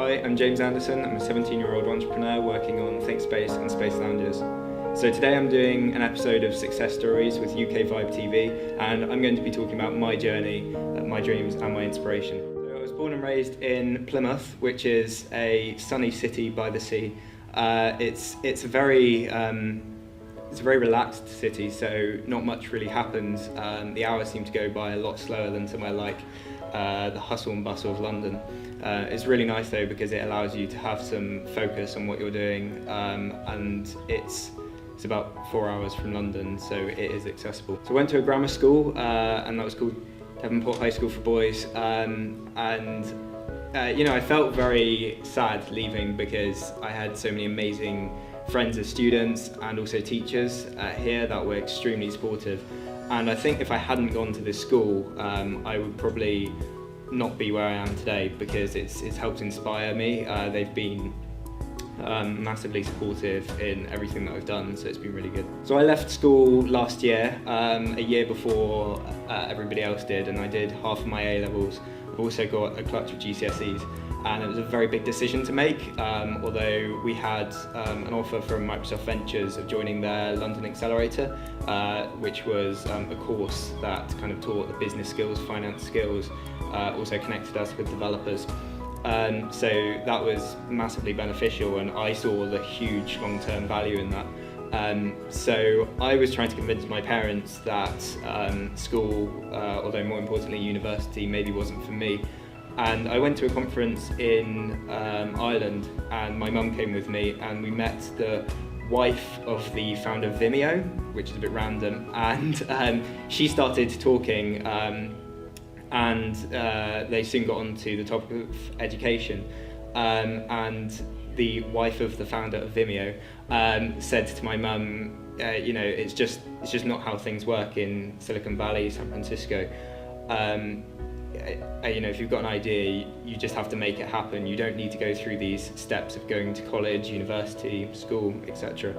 Hi, I'm James Anderson. I'm a 17-year-old entrepreneur working on Thinkspace and Space Lounges. So today I'm doing an episode of Success Stories with UKVibe.TV, and I'm going to be talking about my journey, my dreams and my inspiration. So I was born and raised in Plymouth, which is a sunny city by the sea. It's a very relaxed city, so not much really happens. The hours seem to go by a lot slower than somewhere like the hustle and bustle of London. It's really nice though because it allows you to have some focus on what you're doing, and it's about 4 hours from London, so it is accessible. So I went to a grammar school, and that was called Devonport High School for Boys, you know, I felt very sad leaving because I had so many amazing friends as students and also teachers here that were extremely supportive. And I think if I hadn't gone to this school, I would probably not be where I am today because it's helped inspire me. They've been massively supportive in everything that I've done, so it's been really good. So I left school last year, a year before everybody else did, and I did half of my A-levels. I've also got a clutch of GCSEs, and it was a very big decision to make, although we had an offer from Microsoft Ventures of joining their London Accelerator, which was a course that kind of taught the business skills, finance skills, also connected us with developers. So that was massively beneficial, and I saw the huge long-term value in that. So I was trying to convince my parents that school, although more importantly university, maybe wasn't for me. And I went to a conference in Ireland, and my mum came with me, and we met the wife of the founder of Vimeo, which is a bit random, and she started talking, and they soon got onto the topic of education, and the wife of the founder of Vimeo said to my mum, you know, it's just not how things work in Silicon Valley, San Francisco. You know, if you've got an idea, you just have to make it happen. You don't need to go through these steps of going to college, university, school, etc.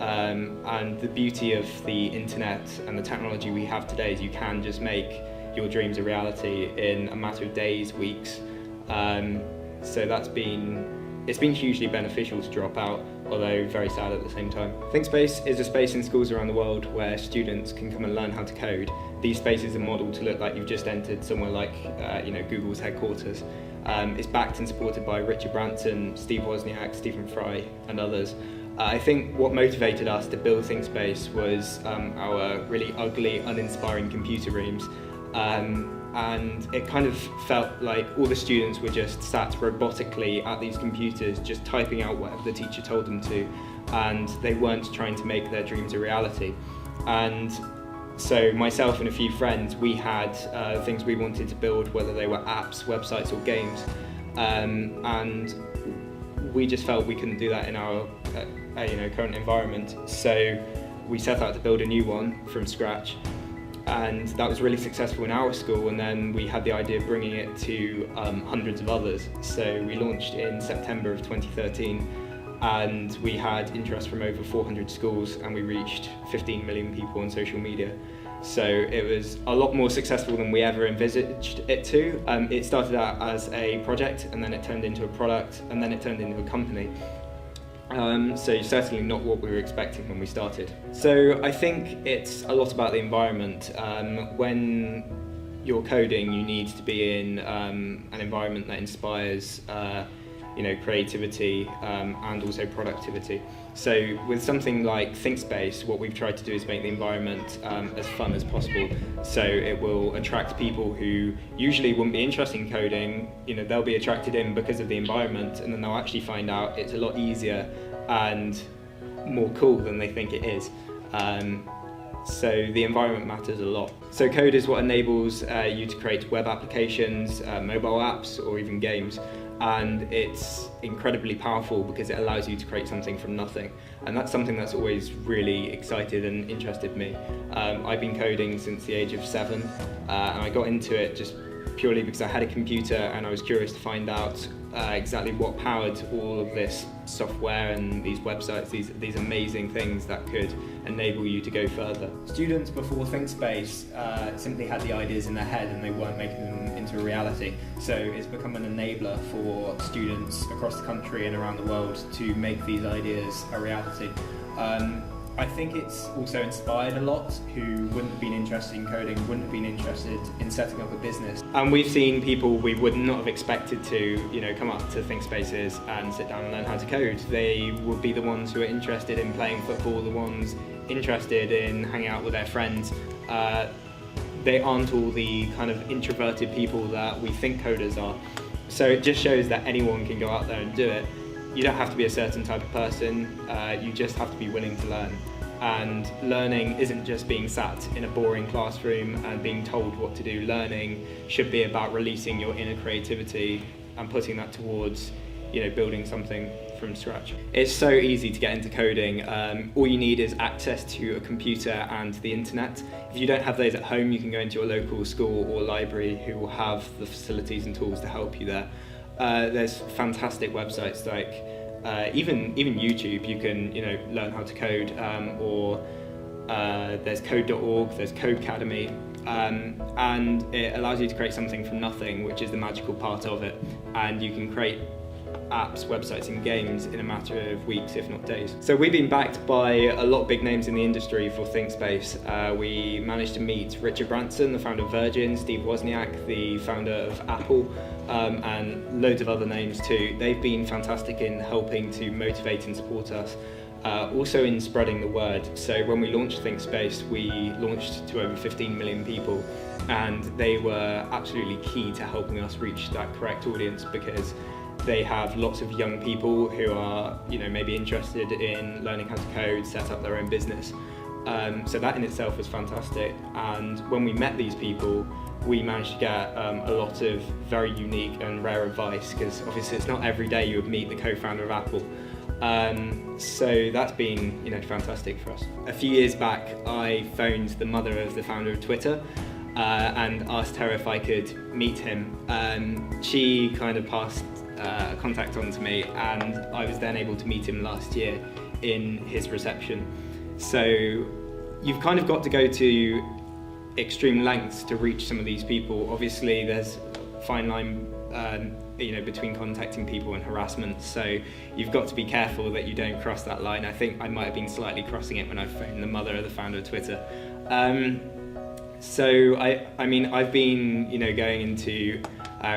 And the beauty of the internet and the technology we have today is you can just make your dreams a reality in a matter of days, weeks. So it's been hugely beneficial to drop out, although very sad at the same time. Thinkspace is a space in schools around the world where students can come and learn how to code. These spaces are modelled to look like you've just entered somewhere like you know, Google's headquarters. It's backed and supported by Richard Branson, Steve Wozniak, Stephen Fry and others. I think what motivated us to build Thinkspace was our really ugly, uninspiring computer rooms. And it kind of felt like all the students were just sat robotically at these computers, just typing out whatever the teacher told them to, and they weren't trying to make their dreams a reality. And so myself and a few friends, we had things we wanted to build, whether they were apps, websites or games, and we just felt we couldn't do that in our you know, current environment. So we set out to build a new one from scratch. And that was really successful in our school, and then we had the idea of bringing it to hundreds of others. So we launched in September of 2013, and we had interest from over 400 schools, and we reached 15 million people on social media. So it was a lot more successful than we ever envisaged it to. It started out as a project, and then it turned into a product, and then it turned into a company. So certainly not what we were expecting when we started. So I think it's a lot about the environment. When you're coding, you need to be in an environment that inspires you know, creativity and also productivity. So with something like Thinkspace, what we've tried to do is make the environment as fun as possible. So it will attract people who usually wouldn't be interested in coding. You know, they'll be attracted in because of the environment, and then they'll actually find out it's a lot easier and more cool than they think it is. So the environment matters a lot. So code is what enables you to create web applications, mobile apps, or even games. And it's incredibly powerful because it allows you to create something from nothing. And that's something that's always really excited and interested me. I've been coding since the age of 7, and I got into it just purely because I had a computer and I was curious to find out exactly what powered all of this software and these websites, these amazing things that could enable you to go further. Students before Thinkspace simply had the ideas in their head and they weren't making them into a reality. So it's become an enabler for students across the country and around the world to make these ideas a reality. I think it's also inspired a lot who wouldn't have been interested in coding, wouldn't have been interested in setting up a business. And we've seen people we would not have expected to, come up to Thinkspaces and sit down and learn how to code. They would be the ones who are interested in playing football, the ones interested in hanging out with their friends. They aren't all the kind of introverted people that we think coders are. So it just shows that anyone can go out there and do it. You don't have to be a certain type of person, you just have to be willing to learn. And learning isn't just being sat in a boring classroom and being told what to do. Learning should be about releasing your inner creativity and putting that towards, building something from scratch. It's so easy to get into coding. All you need is access to a computer and the internet. If you don't have those at home, you can go into your local school or library who will have the facilities and tools to help you there. There's fantastic websites like even YouTube. You can learn how to code, or there's code.org, there's Codecademy, and it allows you to create something from nothing, which is the magical part of it. And you can create apps, websites and games in a matter of weeks, if not days. So we've been backed by a lot of big names in the industry for Thinkspace. We managed to meet Richard Branson, the founder of Virgin, Steve Wozniak, the founder of Apple, and loads of other names too. They've been fantastic in helping to motivate and support us. Also in spreading the word. So when we launched Thinkspace, we launched to over 15 million people, and they were absolutely key to helping us reach that correct audience, because they have lots of young people who are, maybe interested in learning how to code, set up their own business. So that in itself was fantastic. And when we met these people, we managed to get a lot of very unique and rare advice, because obviously it's not every day you would meet the co-founder of Apple. So that's been, fantastic for us. A few years back, I phoned the mother of the founder of Twitter and asked her if I could meet him. She kind of passed contact on to me, and I was then able to meet him last year in his reception. So you've kind of got to go to extreme lengths to reach some of these people. Obviously there's a fine line between contacting people and harassment, so you've got to be careful that you don't cross that line. I think I might have been slightly crossing it when I phoned the mother of the founder of Twitter. So I've been going into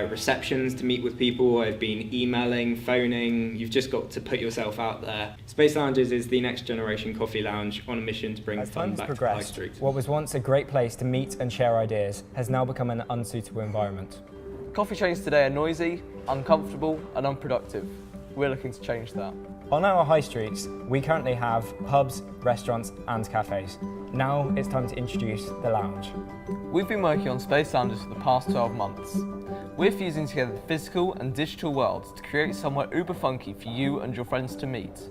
receptions to meet with people. I've been emailing, phoning. You've just got to put yourself out there. Space Lounges is the next generation coffee lounge on a mission to bring fun back to the high street. What was once a great place to meet and share ideas has now become an unsuitable environment. Coffee chains today are noisy, uncomfortable and unproductive. We're looking to change that. On our high streets, we currently have pubs, restaurants and cafes. Now it's time to introduce the lounge. We've been working on Space Lounges for the past 12 months. We're fusing together the physical and digital worlds to create somewhere uber funky for you and your friends to meet.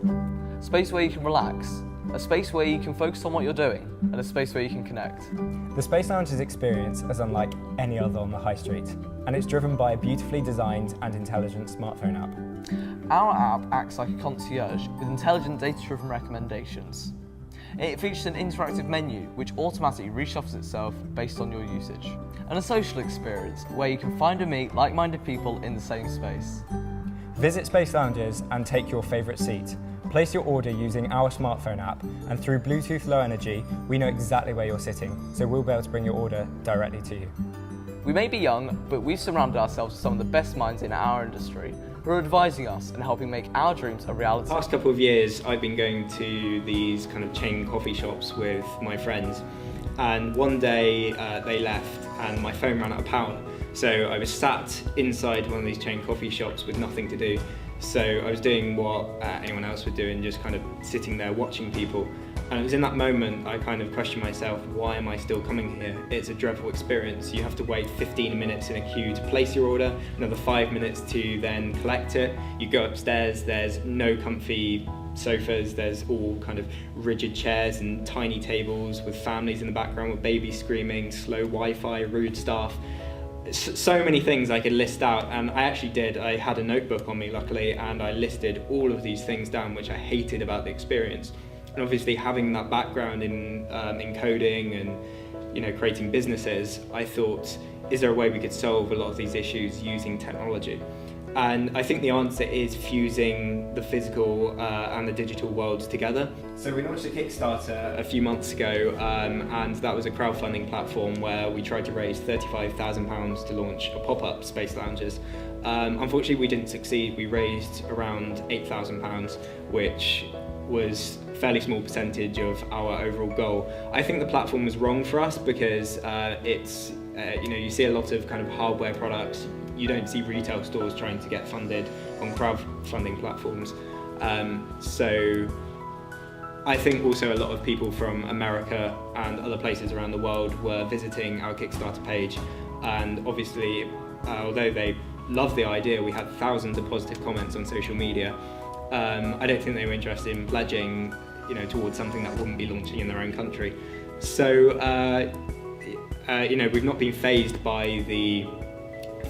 A space where you can relax, a space where you can focus on what you're doing, and a space where you can connect. The Space Lounge's experience is unlike any other on the high street, and it's driven by a beautifully designed and intelligent smartphone app. Our app acts like a concierge with intelligent data-driven recommendations. It features an interactive menu which automatically reshuffles itself based on your usage, and a social experience where you can find and meet like-minded people in the same space. Visit Space Lounges and take your favourite seat. Place your order using our smartphone app, and through Bluetooth Low Energy, we know exactly where you're sitting, so we'll be able to bring your order directly to you. We may be young, but we've surrounded ourselves with some of the best minds in our industry who are advising us and helping make our dreams a reality. The past couple of years, I've been going to these kind of chain coffee shops with my friends, and one day they left and my phone ran out of power. So I was sat inside one of these chain coffee shops with nothing to do. So I was doing what anyone else would do, and just kind of sitting there watching people. And it was in that moment I kind of questioned myself, why am I still coming here? It's a dreadful experience. You have to wait 15 minutes in a queue to place your order, another 5 minutes to then collect it. You go upstairs, there's no comfy sofas, there's all kind of rigid chairs and tiny tables with families in the background with babies screaming, slow Wi-Fi, rude staff. so many things I could list out, and I actually did. I had a notebook on me, luckily, and I listed all of these things down which I hated about the experience. And obviously, having that background in coding and creating businesses, I thought, is there a way we could solve a lot of these issues using technology? And I think the answer is fusing the physical and the digital worlds together. So we launched a Kickstarter a few months ago, and that was a crowdfunding platform where we tried to raise £35,000 to launch a pop-up Space Lounges. Unfortunately, we didn't succeed. We raised around £8,000, which was a fairly small percentage of our overall goal. I think the platform was wrong for us because it's, you see a lot of kind of hardware products. You don't see retail stores trying to get funded on crowdfunding platforms. So I think also a lot of people from America and other places around the world were visiting our Kickstarter page, and obviously, although they loved the idea, we had thousands of positive comments on social media. I don't think they were interested in pledging, towards something that wouldn't be launching in their own country. So, we've not been fazed by the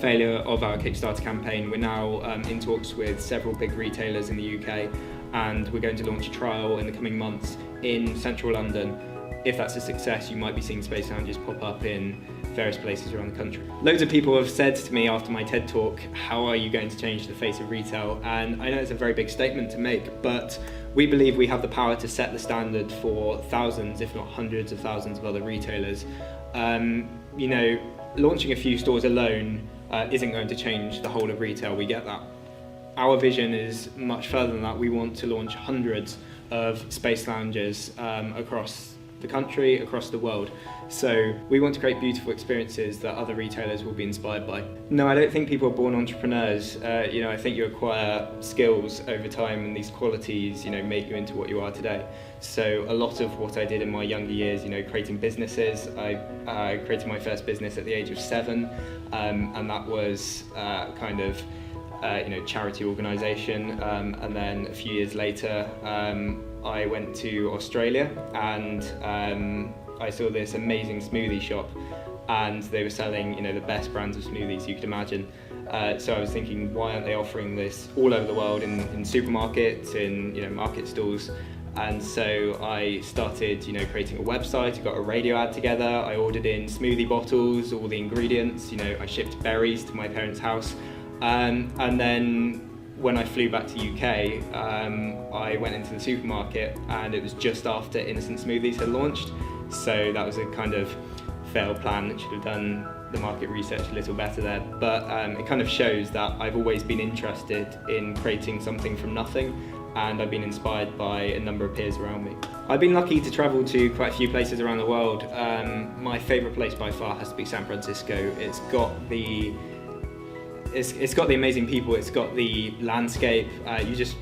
failure of our Kickstarter campaign. We're now in talks with several big retailers in the UK, and we're going to launch a trial in the coming months in central London. If that's a success, you might be seeing Space Lounges pop up in various places around the country. Loads of people have said to me after my TED talk, how are you going to change the face of retail? And I know it's a very big statement to make, but we believe we have the power to set the standard for thousands, if not hundreds of thousands of other retailers. Launching a few stores alone isn't going to change the whole of retail, we get that. Our vision is much further than that. We want to launch hundreds of Space Lounges across the country, across the world. So we want to create beautiful experiences that other retailers will be inspired by. No, I don't think people are born entrepreneurs. I think you acquire skills over time, and these qualities, make you into what you are today. So a lot of what I did in my younger years, creating businesses. I created my first business at the age of 7, and that was charity organisation. And then a few years later, I went to Australia, and I saw this amazing smoothie shop, and they were selling, the best brands of smoothies you could imagine. So I was thinking, why aren't they offering this all over the world in supermarkets, in market stalls? And so I started, creating a website. I got a radio ad together. I ordered in smoothie bottles, all the ingredients. I shipped berries to my parents' house, and then when I flew back to UK, I went into the supermarket, and it was just after Innocent Smoothies had launched. So that was a kind of failed plan. Should have done the market research a little better there. But it kind of shows that I've always been interested in creating something from nothing, and I've been inspired by a number of peers around me. I've been lucky to travel to quite a few places around the world. My favourite place by far has to be San Francisco. It's got the amazing people, it's got the landscape, you just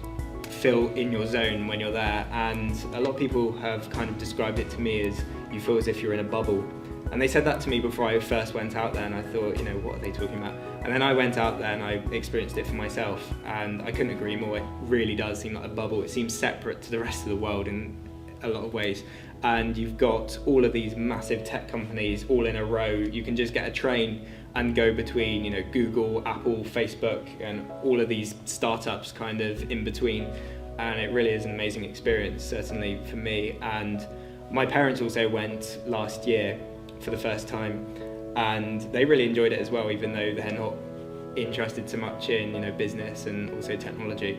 feel in your zone when you're there, and a lot of people have kind of described it to me as you feel as if you're in a bubble. And they said that to me before I first went out there, and I thought, what are they talking about? And then I went out there and I experienced it for myself, and I couldn't agree more. It really does seem like a bubble. It seems separate to the rest of the world in a lot of ways. And you've got all of these massive tech companies all in a row. You can just get a train and go between, Google, Apple, Facebook, and all of these startups kind of in between. And it really is an amazing experience, certainly for me. And my parents also went last year for the first time, and they really enjoyed it as well, even though they're not interested so much in, business and also technology.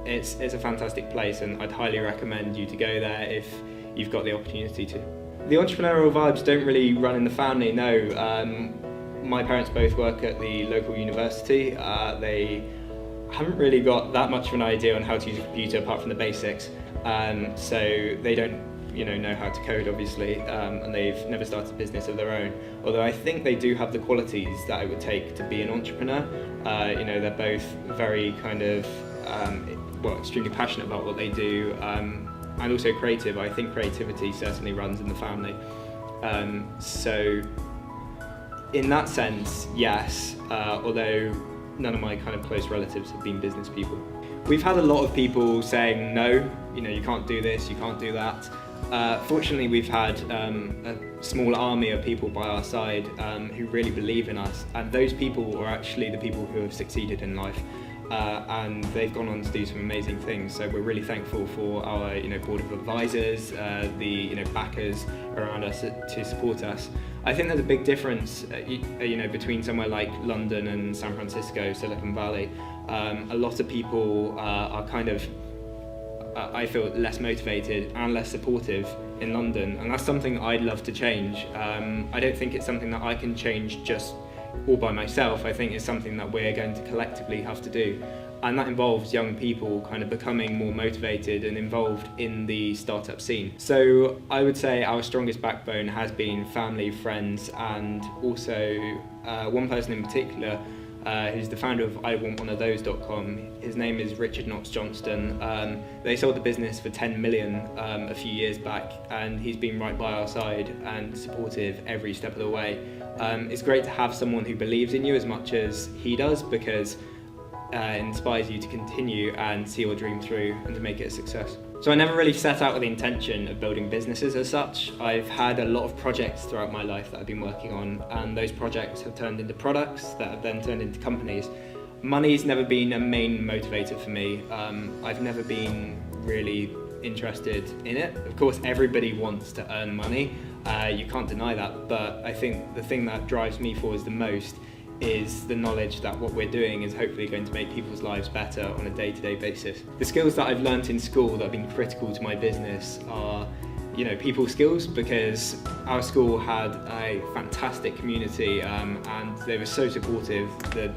It's a fantastic place, and I'd highly recommend you to go there if you've got the opportunity to. The entrepreneurial vibes don't really run in the family, no. My parents both work at the local university. They haven't really got that much of an idea on how to use a computer apart from the basics. So they don't know how to code, obviously, and they've never started a business of their own. Although I think they do have the qualities that it would take to be an entrepreneur. They're both very kind of, extremely passionate about what they do, and also creative. I think creativity certainly runs in the family. So in that sense, yes, although none of my kind of close relatives have been business people. We've had a lot of people saying, no, you can't do this, you can't do that. Fortunately, we've had a small army of people by our side who really believe in us, and those people are actually the people who have succeeded in life, and they've gone on to do some amazing things. So we're really thankful for our board of advisors, the backers around us to support us. I think there's a big difference between somewhere like London and San Francisco, Silicon Valley. A lot of people are kind of I feel less motivated and less supportive in London, and that's something I'd love to change. I don't think it's something that I can change just all by myself. I think it's something that we're going to collectively have to do, and that involves young people kind of becoming more motivated and involved in the startup scene. So I would say our strongest backbone has been family, friends, and also one person in particular who's the founder of iwantoneofthose.com. His name is Richard Knox Johnston. They sold the business for 10 million a few years back, and he's been right by our side and supportive every step of the way. It's great to have someone who believes in you as much as he does, because it inspires you to continue and see your dream through and to make it a success. So I never really set out with the intention of building businesses as such. I've had a lot of projects throughout my life that I've been working on, and those projects have turned into products that have then turned into companies. Money's never been a main motivator for me. I've never been really interested in it. Of course, everybody wants to earn money. You can't deny that, but I think the thing that drives me forward the most is the knowledge that what we're doing is hopefully going to make people's lives better on a day-to-day basis. The skills that I've learnt in school that have been critical to my business are people skills, because our school had a fantastic community and they were so supportive, the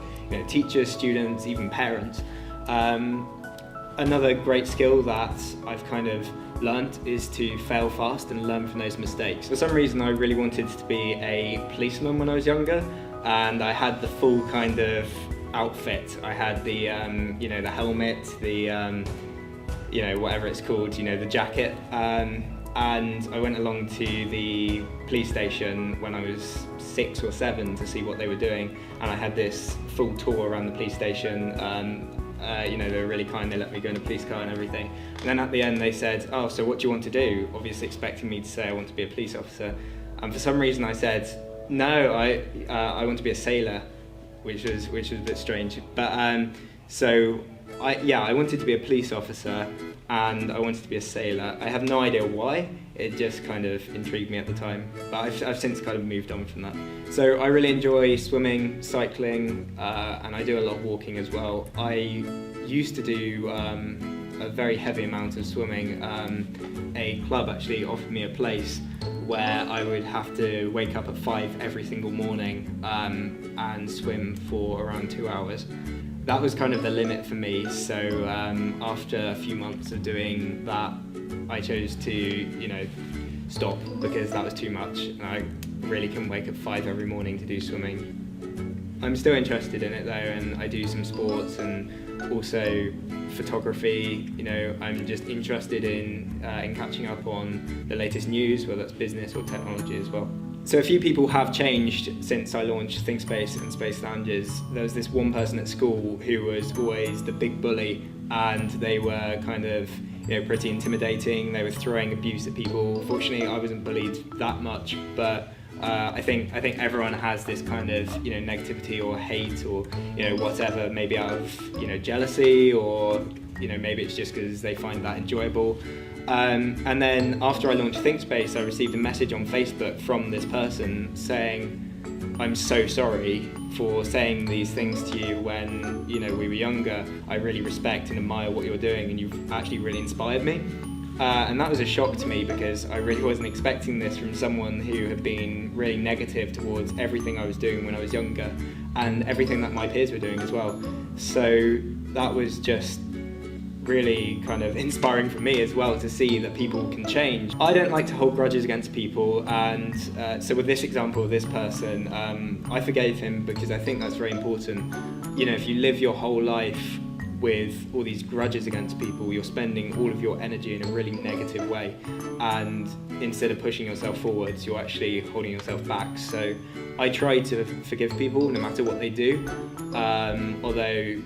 teachers, students, even parents. Another great skill that I've kind of learnt is to fail fast and learn from those mistakes. For some reason I really wanted to be a policeman when I was younger, and I had the full kind of outfit. I had the the helmet, the whatever it's called, the jacket, and I went along to the police station when I was 6 or 7 to see what they were doing, and I had this full tour around the police station. They were really kind, they let me go in a police car and everything. And then at the end they said, "Oh, so what do you want to do?" Obviously expecting me to say I want to be a police officer. And for some reason I said, "No, I want to be a sailor," which was a bit strange. But so I wanted to be a police officer and I wanted to be a sailor. I have no idea why. It just kind of intrigued me at the time, but I've since kind of moved on from that. So I really enjoy swimming, cycling, and I do a lot of walking as well. I used to do a very heavy amount of swimming. A club actually offered me a place where I would have to wake up at 5 every single morning and swim for around 2 hours. That was kind of the limit for me, so after a few months of doing that, I chose to stop, because that was too much and I really couldn't wake up 5 every morning to do swimming. I'm still interested in it though, and I do some sports and also photography. I'm just interested in catching up on the latest news, whether that's business or technology as well. So a few people have changed since I launched Thinkspace and Space Lounges. There was this one person at school who was always the big bully, and they were kind of pretty intimidating. They were throwing abuse at people. Fortunately, I wasn't bullied that much, but I think everyone has this kind of negativity or hate or whatever, maybe out of jealousy, or maybe it's just because they find that enjoyable. And then after I launched Thinkspace, I received a message on Facebook from this person saying, "I'm so sorry for saying these things to you when we were younger. I really respect and admire what you're doing, and you've actually really inspired me." And that was a shock to me, because I really wasn't expecting this from someone who had been really negative towards everything I was doing when I was younger, and everything that my peers were doing as well. So that was just really kind of inspiring for me as well, to see that people can change. I don't like to hold grudges against people, and so with this example of this person, I forgave him, because I think that's very important. If you live your whole life with all these grudges against people, you're spending all of your energy in a really negative way, and instead of pushing yourself forwards, you're actually holding yourself back. So I try to forgive people no matter what they do, although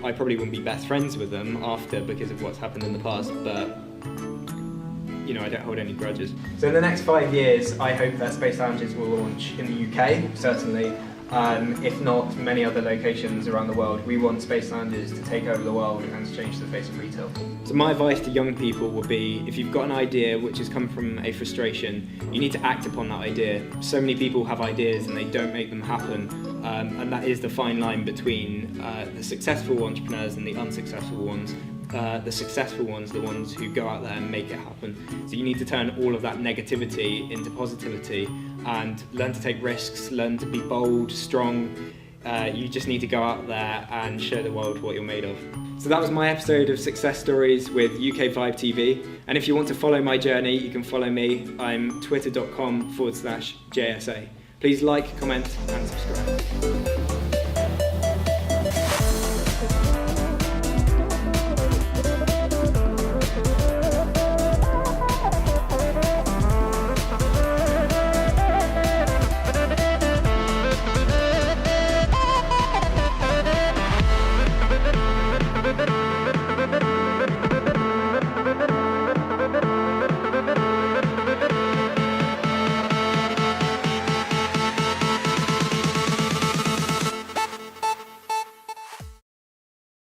I probably wouldn't be best friends with them after, because of what's happened in the past, but I don't hold any grudges. So in the next 5 years, I hope that Space Lounges will launch in the UK, certainly. If not many other locations around the world. We want Space Lounges to take over the world and to change the face of retail. So my advice to young people would be, if you've got an idea which has come from a frustration, you need to act upon that idea. So many people have ideas and they don't make them happen, and that is the fine line between the successful entrepreneurs and the unsuccessful ones. The successful ones, the ones who go out there and make it happen. So you need to turn all of that negativity into positivity and learn to take risks, learn to be bold, strong. You just need to go out there and show the world what you're made of. So that was my episode of Success Stories with UKVibe.TV. And if you want to follow my journey, you can follow me. I'm twitter.com/JSA. Please like, comment and subscribe.